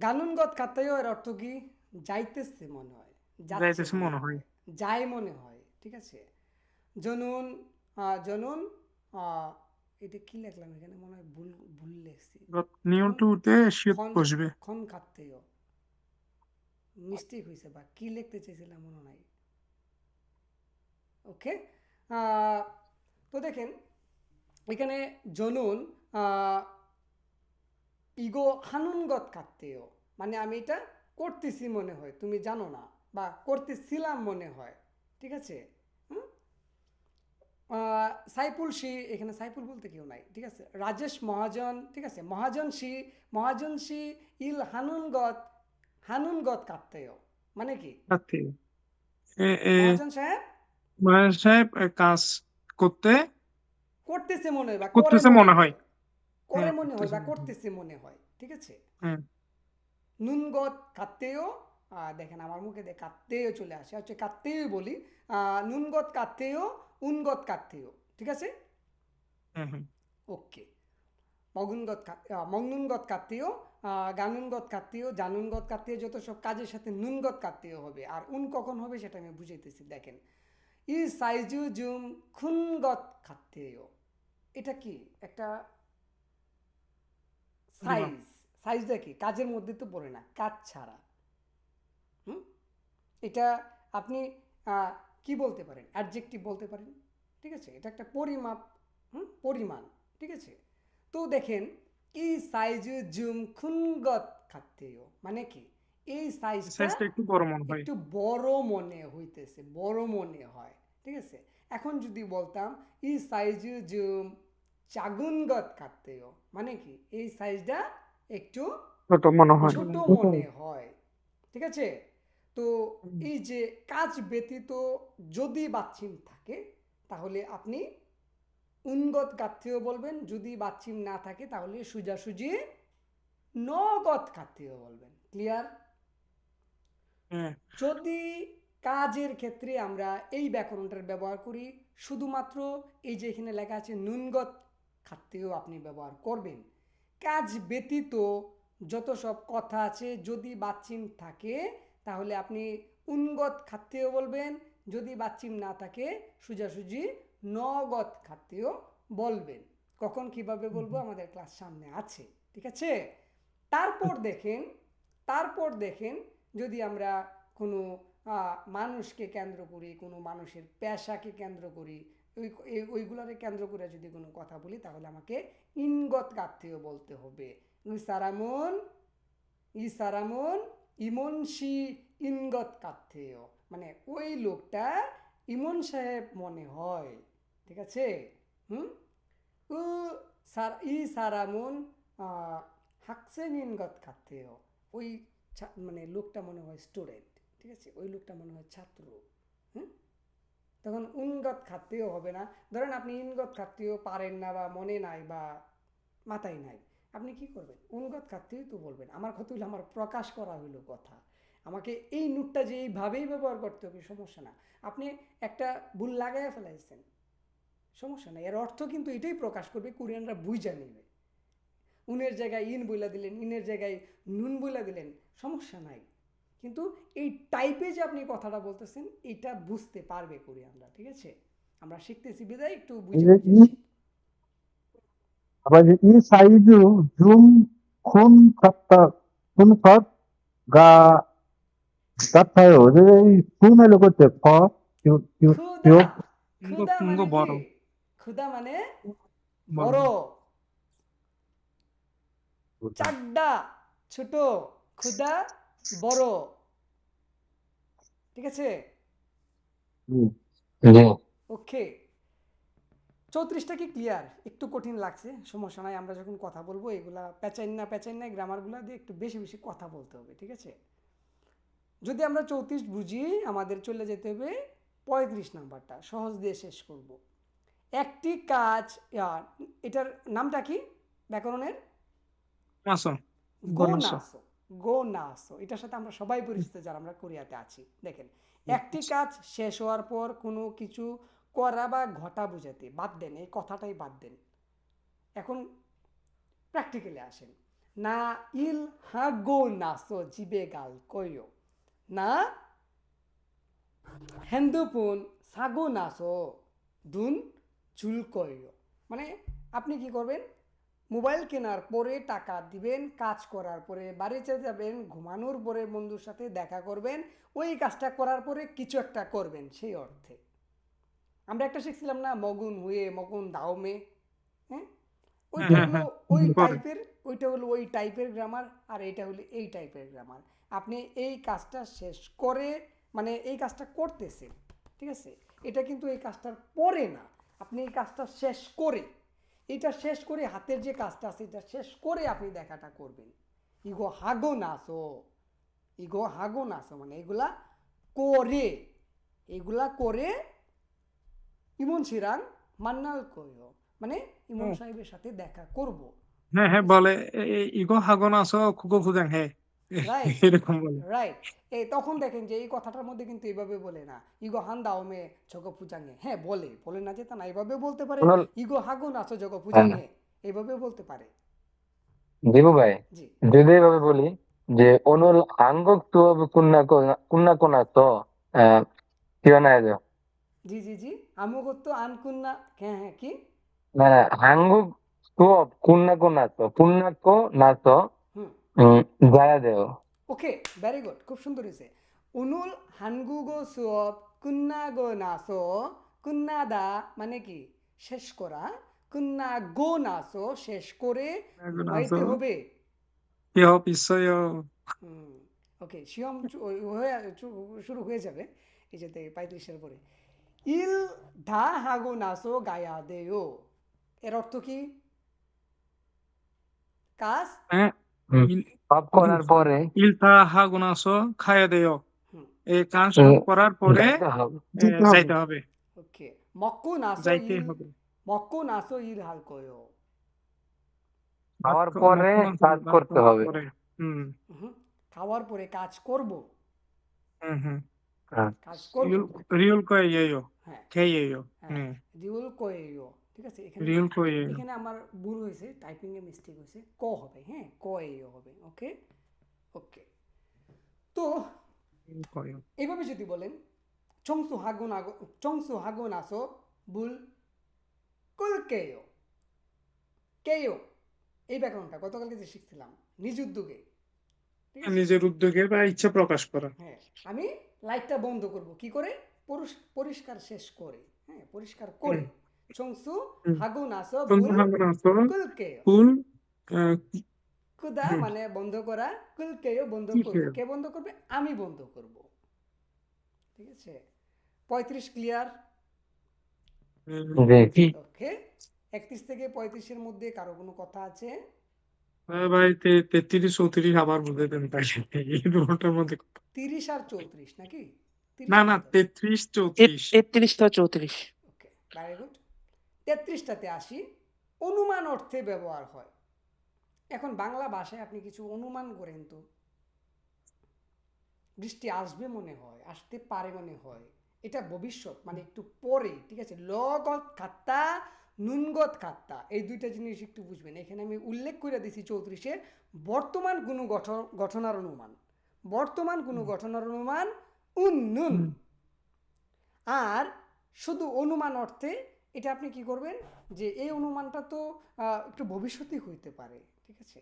গানুনগত কাত্তায়ও এর অর্থ কি? যাইতেছে মনে হয়, যাচ্ছে যাইতেছে মনে মনে হয়। হয়, যায় মনে হয়, ঠিক আছে। জনুন, জনুন, আহ, এটা কি লিখলাম এখানে, মনে হয় ভুল ভুল লিখছি। নিয়ম জনুন টুতে শীত খন, বসবে। খন কাত্তায়ও মিস্টেক হয়েছে, বা কি লিখতে চাইছিলাম মনে নাই। ওকে, তো দেখেন এখানে জনুন, আহ, ইগো হানুনগত কাটতেও, মানে আমি এটা করতেছি মনে হয়, তুমি জানো না, বা করতেছিলাম মনে হয়, ঠিক আছে। হুম? সাইফুল শি, এখানে সাইফুল বলতে কেউ নাই, ঠিক আছে। রাজেশ মহাজন, ঠিক আছে। মহাজন শি ইল হানুনগত, হানুনগত কাটতেও, মানে কি? সাথে মহাজন সাহেব মহারাজ সাহেব কাজ করতে করতেছে মনে হয়, বা করে করতেছে মনে মনে হয়। হয়, করে হ্যাঁ, মনে হয় করতেছে বা মনে হয়। করতেছে মনে হয়, ঠিক আছে। হ্যাঁ। নুনগত কাত্তেও, দেখেন আমার মুখে দিয়ে কাত্তেও চলে আসে, হচ্ছে কাত্তেও বলি। নুনগত কাত্তেও, উনগত কাত্তেও, ঠিক আছে। হ্যাঁ, হ্যাঁ। ওকে, মগনুনগত কাত্তেও, গানুনগত কাত্তেও, জানুনগত কাত্তেও, যত সব কাজের সাথে নুনগত কাত্তেও হবে। আর উন কখন হবে সেটা আমি বুঝাইতেছি, দেখেন। ই সাইজু জুম খুনগত কাত্তেও, এটা কি একটা পরিমাণ। সাইজ, সাইজটা কি কাজের মধ্যে তো পড়ে না, কাজ ছাড়া। হুম, এটা আপনি কি বলতে পারেন, অ্যাডজেক্টিভ বলতে পারেন, ঠিক আছে। এটা একটা পরিমাপ, পরিমাণ, ঠিক আছে। তো দেখেন, এই সাইজ জুম খুনগত খাতেও, মানে কি এই সাইজটা সাইজটা একটু বড় মনে হয়। একটু বড় মনে হইতেছে, বড় মনে হয়, ঠিক আছে। এখন যদি বলতাম ই সাইজ জুম চাগুনগত খাতেও, মানে কি এই সাইজটা একটু ছোট মনে হয়। ছোট মনে হয়, ঠিক আছে। তো এই যে কাজ ব্যতীত যদি বাচ্চিম থাকে, তাহলে আপনি উনগত কাত্তেও বলবেন, যদি বাচ্চিম না থাকে তাহলে সোজাসুজি নগত কাত্তেও বলবেন। ক্লিয়ার? হ্যাঁ। যদি কাজের ক্ষেত্রে আমরা এই ব্যাকরণটার ব্যবহার করি, শুধুমাত্র এই যে এখানে লেখা আছে নুনগত খাতেও আপনি ব্যবহার করবেন। কাজ ব্যতীত যত সব কথা আছে, যদি বাচ্চিম থাকে তাহলে আপনি উনগত খাতেও বলবেন, যদি বাচ্চিম না থাকে সোজাসুজি নগত খাতেও বলবেন। কখন কিভাবে বলবো আমাদের ক্লাস সামনে আছে, ঠিক আছে। তারপর দেখেন, তারপর দেখেন যদি আমরা কোনো মানুষকে কেন্দ্র করি, কোনো মানুষের পেশাকে কেন্দ্র করি, ওইগুলারে কেন্দ্র করে যদি কোনো কথা বলি, তাহলে আমাকে ইনগত কাত্তেও বলতে হবে। ইসারামন, ইসারামন ইমনসি ইনগত কাত্তেও, মানে ওই লোকটা ইমন সাহেব মনে হয়, ঠিক আছে। হুম, উ ই সারামন হাকসেন ইনগত কাত্তেও, ওই মানে লোকটা মনে হয় স্টুডেন্ট, ঠিক আছে, ওই লোকটা মনে হয় ছাত্র। হুম, তখন উনগত খাতেও হবে না। ধরেন আপনি ইনগত খাতেও পারেন না, বা মনে নাই, বা মাথায় নাই, আপনি কি করবেন? উনগত খাতেই তো বলবেন। আমার কথা হইলো আমার প্রকাশ করা হইলো কথা, আমাকে এই নোটটা যে এইভাবেই ব্যবহার করতে হবে, সমস্যা না। আপনি একটা ভুল লাগাইয়া ফেলাইছেন, সমস্যা নাই, এর অর্থ কিন্তু এটাই প্রকাশ করবে, কোরিয়ানরা বুঝা নেবে। উনের জায়গায় ইন বইলা দিলেন, ইনের জায়গায় নুন বইলা দিলেন, সমস্যা নাই। কিন্তু এই টাইপে যে আপনি কথাটা বলতেছেন, এটা বুঝতে পারবে কোরিয়ানরা, ঠিক আছে। আমরা শিখতেছি বিদায় একটু এই বুঝে যে বুঝে ই শিখ। আবার যে ই সাইজু জুম খুন খাত্তা খুন খত গা গাথায়ও যে এই খুন এলো করতে খ কিউ কিউ ক্ষুদা, কিউ ক্ষুদা পুঙ্গ মানে কি? বড়। ক্ষুদা মানে বড়। বড়, চাড্ডা ছোট, ক্ষুদা বড়, ঠিক আছে। ওকে, 34টা কি ক্লিয়ার? একটু কঠিন লাগছে, সমস্যা নাই, আমরা যখন কথা বলবো এগুলা প্যাচাইন না গ্রামারগুলা দিয়ে একটু বেশি বেশি কথা বলতে হবে, ঠিক আছে। যদি আমরা 34 বুঝি, আমাদের চলে যেতে হবে 35 নাম্বারটা, সহজ দিয়ে শেষ করব। একটি কাজ, এটার নামটা কি ব্যাকরণের? মাসো। গনাসো। গোনাসো, গোনাসো, এটার সাথে আমরা সবাই পরিচিত যারা আমরা কোরিয়াতে আছি। দেখেন, একটি কাজ শেষ হওয়ার পর কোনো কিছু করা বা ঘটা বোঝাতে, বাদ দেন এই কথাটাই বাদ দেন। এখন প্র্যাকটিক্যালি আসেন। না ইল হাগো নাসো জিবে গাল কইও না হ্যান্দুপুন সাগো নাসো দুন চুল কইও মানে আপনি কি করবেন মোবাইল কেনার পরে টাকা দিবেন কাজ করার পরে বাড়িতে যাবেন ঘুমানোর পরে বন্ধুর সাথে দেখা করবেন ওই কাজটা করার পরে কিছু একটা করবেন সেই অর্থে আমরা একটা শিখছিলাম না মগুন হুয়ে মগুন দাওমে হ্যাঁ ওইটা হ্যাঁ, হলো হ্যাঁ, ওই পরে। টাইপের ওইটা হলো ওই টাইপের গ্রামার আর এইটা হলো এই টাইপের গ্রামার আপনি এই কাজটা শেষ করে মানে এই কাজটা করতেছেন ঠিক আছে এটা কিন্তু এই কাজটার পরে না আপনি এই কাজটা শেষ করে এটা শেষ করে হাতের যে কাজটা আছে এটা শেষ করে আপনি দেখাটা করবেন ইগো হাগো নাসো মানে এগুলা করে ইমন সিরাং মান্নাল কইও মানে ইমন ও, সাহেবের সাথে দেখা করব হ্যাঁ হ্যাঁ বলে ইগো হাগন আসো খুগো ফুজাং হ্যাঁ রাইট এরকম বলে। রাইট এই তখন দেখেন যে এই কথাটার মধ্যে কিন্তু এইভাবে বলে না ইগো হান দাও মে জগো পূজাঙে হ্যাঁ বলে না যে তা না এইভাবে বলতে পারে ওনার ইগো হাগো নাচো জগো হ্যাঁ পূজাঙে এইভাবে বলতে পারে দিবু ভাই জি যদি এভাবে বলি যে 오늘 한국 수업 끝나고 나서 기원해야죠. জি জি জি আমগত আনকুন্না হ্যাঁ হ্যাঁ কি 나 한국 수업 끝나고 나서 হুম 가야 돼요. ওকে ভেরি গুড খুব সুন্দর হয়েছে উনুল হানগুগো সুয়ব কুন্নাগো নাসো কুন্নাদা মানে কি শেষ করা কুন্না গো নাসো শেষ করে হাগন ঘুমাইতে আসো হবে কি হপ ইসয় ওকে শিয়ম শুরু হয়ে যাবে এই যে 35-এর পরে ইল ধা হাগো নাসো গায়া দেও এর অর্থ কি কাজ হ্যাঁ 음, ইল 밥 করার পরে ইলতা হাগন আসো খায়া দেও হুম এই কাজ এ, করার পরে যাইতে হবে। যাইতে হবে ওকে মক্কো নাসো যাইতে ইল হবে মক্কো নাসো ইল হাল কয়ো খাওয়ার পরে কাজ করতে হবে। পরে হুম হুম, খাওয়ার পরে কাজ করব হুম হুম হ্যাঁ। কাজ করব রিউল কয় ইয়েও হ্যাঁ খেয়েও হ্যাঁ হুম রিউল কয়েও ঠিক আছে এখানে রিউল কয় এখানে আমার ভুল হয়েছে টাইপিং এ মিস্টেক হয়েছে ক হবে হ্যাঁ কয়েও হবে ওকে ওকে তো কয় এইভাবে যদি বলেন চংসু হাগুন আসো বুল কুলকেও কেও এই ব্যাকরণটা গতকালকে যে শিখছিলাম নিজ উদ্যোগে ঠিক আছে নিজের উদ্যোগে বা ইচ্ছা প্রকাশ করা হ্যাঁ আমি লাইটটা বন্ধ করব কি করে পরিষ্কার শেষ করে হ্যাঁ পরিষ্কার করে চংসু হুম। হাগুন আসো কোন বুল হাগন আসো কুলকেও ফুল আহ, কুদা হুম। মানে বন্ধ করা কুলকেও বন্ধ কি করবে কেও? কে বন্ধ করবে আমি বন্ধ করব ঠিক আছে 35 ক্লিয়ার জি ওকে 31 থেকে 35-এর মধ্যে কারো কোনো কথা আছে ভাই 33 34 আবার বুঝে দেন তাই এই দুটোর মধ্যে 30 আর 34 নাকি 30 না না কোনটা? 33 34 33 বা 34 ওকে ভেরি গুড 33টাতে আসি অনুমান অর্থে ব্যবহার হয় এখন বাংলা ভাষায় আপনি কিছু অনুমান করেন তো বৃষ্টি আসবে মনে হয় আসতে পারে মনে হয় এটা ভবিষ্যৎ মানে একটু পরে ঠিক আছে লগত খাত্তা নুনগত খাত্তা এই দুইটা জিনিস একটু বুঝবেন এখানে আমি উল্লেখ করে দিছি 34-এ বর্তমান কোনো ঘটনার অনুমান বর্তমান কোনো ঘটনার অনুমান উন্নুন হুম। আর শুধু অনুমান অর্থে এটা আপনি কি করবেন যে এই অনুমানটা তো একটু ভবিষ্যতই হইতে পারে ঠিক আছে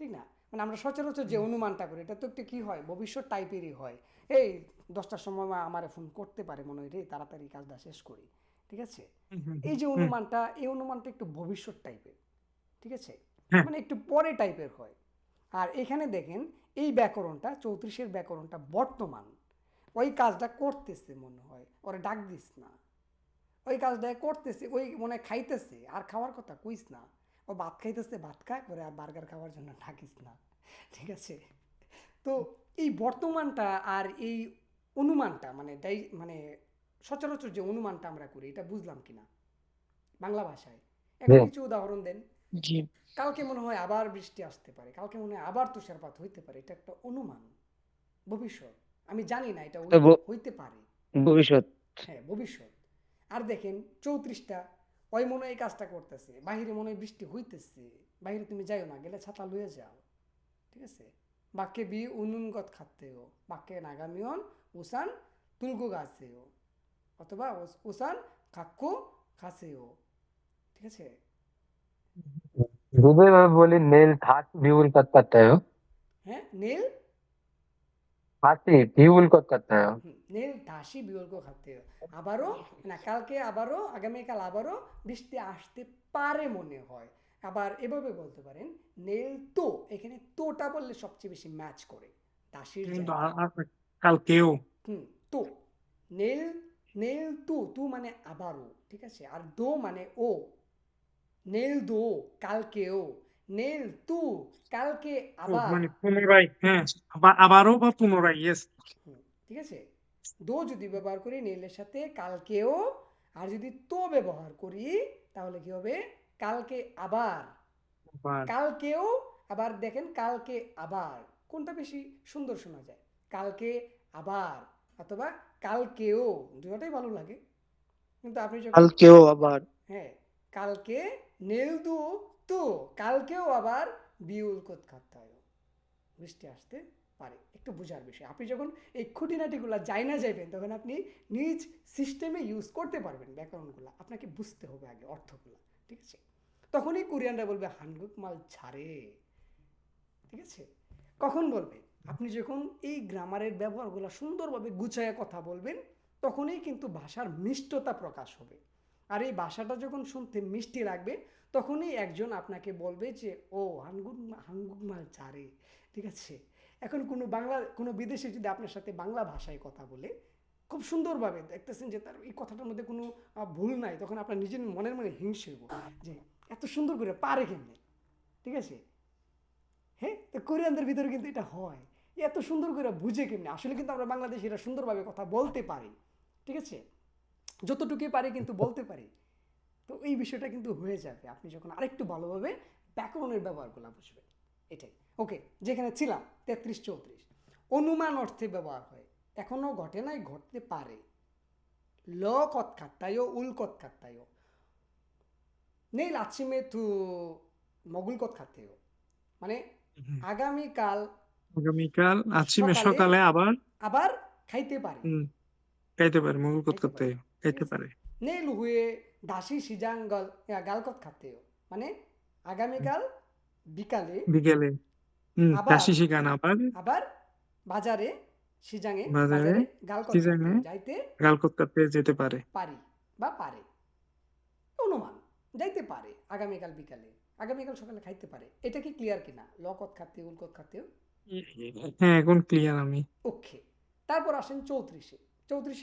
ঠিক না মানে আমরা সচরাচর যে অনুমানটা করি এটা তো একটু কি হয় ভবিষ্যৎ টাইপেরই হয় এই 10টার সময় আমারে ফোন করতে পারে মনে হয় রে তাড়াতাড়ি কাজটা শেষ করি ঠিক আছে এই যে অনুমানটা একটু ভবিষ্যৎ টাইপের ঠিক আছে হ্যাঁ। মানে একটু পরে টাইপের হয় আর এখানে দেখেন এই ব্যাকরণটা 34-এর ব্যাকরণটা বর্তমান ওই কাজটা করতেছে মনে হয় ওরা ডাক দিস না ওই কাজটা করতেছে ওই মনে হয় খাইতেছে আর খাওয়ার কথা কইস না ও ভাত খাইতেছে ভাত খা করে আর বার্গার খাওয়ার জন্য ডাকিস না ঠিক আছে তো এই বর্তমানটা আর এই অনুমানটা মানে সচরাচর যে অনুমানটা আমরা করি এটা বুঝলাম কিনা বাংলা ভাষায় এখন জি। কিছু উদাহরণ দেন জি কালকে মনে হয় আবার বৃষ্টি আসতে পারে কালকে মনে হয় আবার তুষারপাত হইতে পারে এটা একটা অনুমান ভবিষ্যৎ আমি জানি না এটা হইতে পারে ভবিষ্যৎ হ্যাঁ ভবিষ্যৎ আর দেখেন 34টা ওই মনে হয় এই কাজটা করতেছে বাহিরে মনে হয় বৃষ্টি হইতেছে বাইরে তুমি যাইও না, গেলে ছাতা লুয়ে যাও, ঠিক আছে? বাক্যে বি উনুনগত খাতেও, বাক্যে নাগামিয়ন উসান তুলগু গাছেও, অথবা উসান কাক্কু খাসেও, ঠিক আছে? যদি এভাবে বলি নীল ধাসি ভিউল কত করতে হয় হ্যাঁ, নীল ধাসি ভিউল কত করতে হয় নীল ধাসি বিকল্প খাতেও। আবারও না, কালকে আবারও, আগামীকাল আবারও বৃষ্টি আসতে পারে মনে হয়। আবার এভাবে বলতে পারেন নীল তো, এখানে তোটা বললে সবচেয়ে বেশি ম্যাচ করে দাসির কিন্তু জায়গায়। কালকেও তো নীল, নীল তু মানে আবারও, ঠিক আছে? আর দো মানে ও, নীল দো কালকেও, নীল তু কালকে আবার। মানে পুনরায়, হ্যাঁ, আবারও বা পুনরায়, ইয়েস। ঠিক আছে? দো যদি ব্যবহার করি নীলের সাথে কালকেও, আর যদি তো ব্যবহার করি তাহলে কি হবে? কালকে আবার, কালকেও। আবার দেখেন কালকে আবার কোনটা বেশি সুন্দর শোনা যায়? কালকে আবার অথবা কালকেও, দুটোটাই ভালো লাগে। কিন্তু আপনি যখন কালকেও আবার হ্যাঁ, কালকে নেল দু তো কালকেও আবার বিউল কোত খাতে হয়, বৃষ্টি আসতে পারে। একটু বোঝার বিষয়। আপনি যখন এই খুঁটিনাটিগুলো যাই না যাইবেন তখন আপনি নিজ সিস্টেমে ইউজ করতে পারবেন ব্যাকরণগুলো। আপনাকে বুঝতে হবে আগে অর্থগুলো, ঠিক আছে? তখনই কোরিয়ানরা বলবে হানগুক মাল ছাড়ে, ঠিক আছে? কখন বলবে? আপনি যখন এই গ্রামারের ব্যবহারগুলো সুন্দরভাবে গুছায়া কথা বলবেন তখনই কিন্তু ভাষার মিষ্টতা প্রকাশ হবে। আর এই ভাষাটা যখন শুনতে মিষ্টি লাগবে তখনই একজন আপনাকে বলবে যে ও হাঙ্গুক মাল চারে, ঠিক আছে? এখন কোনো বিদেশি যদি আপনার সাথে বাংলা ভাষায় কথা বলে খুব সুন্দরভাবে দেখতেছেন যে তার এই কথাটার মধ্যে কোনো ভুল নাই, তখন আপনার নিজের মনের মনে হিংসে হইব যে এত সুন্দর করে পারে কেমনে, ঠিক আছে? হ্যাঁ, তো কোরিয়ানদের ভিতরে কিন্তু এটা হয়, এত সুন্দর করে বুঝে কেমনে। আসলে কিন্তু আমরা বাংলাদেশিরা সুন্দরভাবে কথা বলতে পারি, ঠিক আছে? যতটুকুই পারি কিন্তু বলতে পারি। তো এই বিষয়টা কিন্তু হয়ে যাবে আপনি যখন আরেকটু ভালোভাবে ব্যাকরণের ব্যবহারগুলো বুঝবেন। এটাই। ওকে, যেখানে ছিলাম 33-34, অনুমান অর্থে ব্যবহার হয়, এখনো ঘটে নাই, ঘটতে পারে। ল কত খাত্তায়ও উল কত খাত্তায়ও, নেই লাচ্ছিমে তু মগুল কত খাত্তেও, মানে আগামীকাল আগামীকাল আছিমে সকালে সকালে আবার আবার খাইতে পারে, খাইতে পারে, মঙ্গল খাইতে করতে পারে, ঠিক খাইতে আছে? পারে। নেল হুয়ে দাসি সিজাং গালকত খাতেও, মানে আগামীকাল বিকালে বিকেলে আবার কাশি শিখান আবার আবার বাজারে সিজাঙে বাজারে বাজারে গালকত সিজনে খাতেও যাইতে গাল করতে যেতে পারে। পারি বা পারে, অনুমান, যাইতে পারে আগামীকাল বিকালে, আগামীকাল সকালে খাইতে পারে। এটা কি ক্লিয়ার কিনা? লকত খাতে উলকত খাতেও। হ্যাঁ, এখন ক্লিয়ার আমি। ওকে, তারপর আসেন 34-এ। 34